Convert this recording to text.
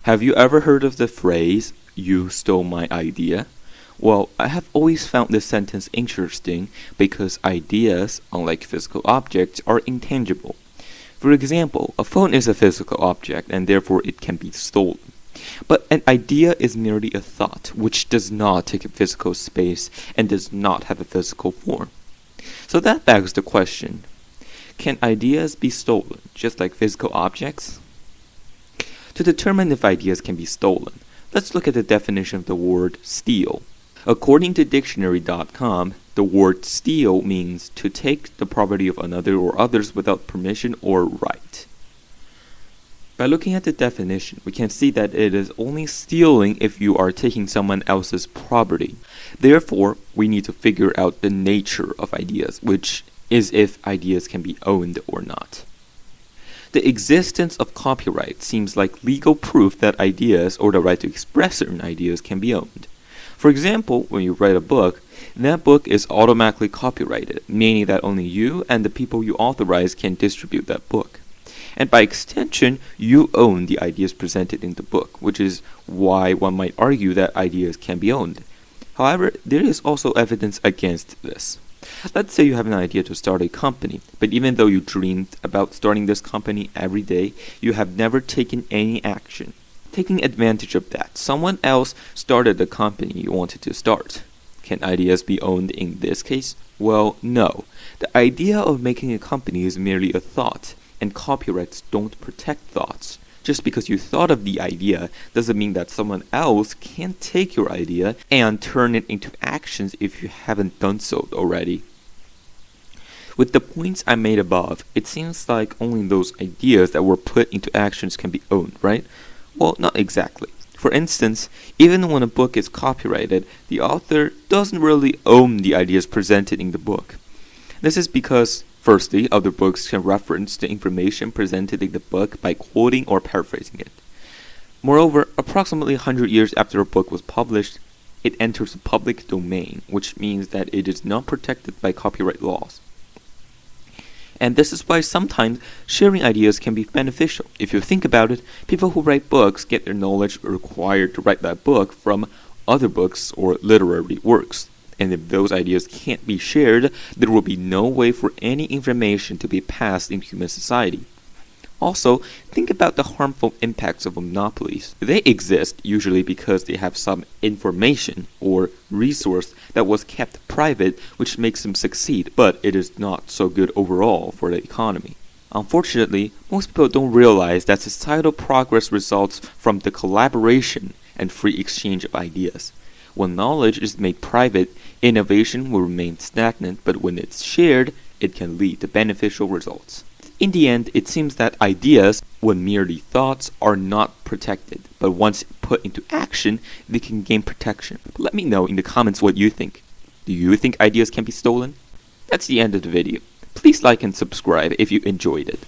Have you ever heard of the phrase, "You stole my idea"? Well, I have always found this sentence interesting because ideas, unlike physical objects, are intangible. For example, a phone is a physical object and therefore it can be stolen. But an idea is merely a thought, which does not take a physical space and does not have a physical form. So that begs the question, can ideas be stolen, just like physical objects? To determine if ideas can be stolen, let's look at the definition of the word steal. According to dictionary.com, the word steal means to take the property of another or others without permission or right. By looking at the definition, we can see that it is only stealing if you are taking someone else's property. Therefore, we need to figure out the nature of ideas, which is if ideas can be owned or not. The existence of copyright seems like legal proof that ideas or the right to express certain ideas can be owned. For example, when you write a book, that book is automatically copyrighted, meaning that only you and the people you authorize can distribute that book. And by extension, you own the ideas presented in the book, which is why one might argue that ideas can be owned. However, there is also evidence against this. Let's say you have an idea to start a company, but even though you dreamed about starting this company every day, you have never taken any action. Taking advantage of that, someone else started the company you wanted to start. Can ideas be owned in this case? Well, no. The idea of making a company is merely a thought, and copyrights don't protect thoughts. Just because you thought of the idea doesn't mean that someone else can take your idea and turn it into actions if you haven't done so already. With the points I made above, it seems like only those ideas that were put into actions can be owned, right? Well, not exactly. For instance, even when a book is copyrighted, the author doesn't really own the ideas presented in the book. This is because, firstly, other books can reference the information presented in the book by quoting or paraphrasing it. Moreover, approximately 100 years after a book was published, it enters the public domain, which means that it is not protected by copyright laws. And this is why sometimes sharing ideas can be beneficial. If you think about it, people who write books get their knowledge required to write that book from other books or literary works. And if those ideas can't be shared, there will be no way for any information to be passed in human society. Also, think about the harmful impacts of monopolies. They exist usually because they have some information or resource that was kept private, which makes them succeed, but it is not so good overall for the economy. Unfortunately, most people don't realize that societal progress results from the collaboration and free exchange of ideas. When knowledge is made private, innovation will remain stagnant, but when it's shared, it can lead to beneficial results. In the end, it seems that ideas, when merely thoughts, are not protected, but once put into action, they can gain protection. Let me know in the comments what you think. Do you think ideas can be stolen? That's the end of the video. Please like and subscribe if you enjoyed it.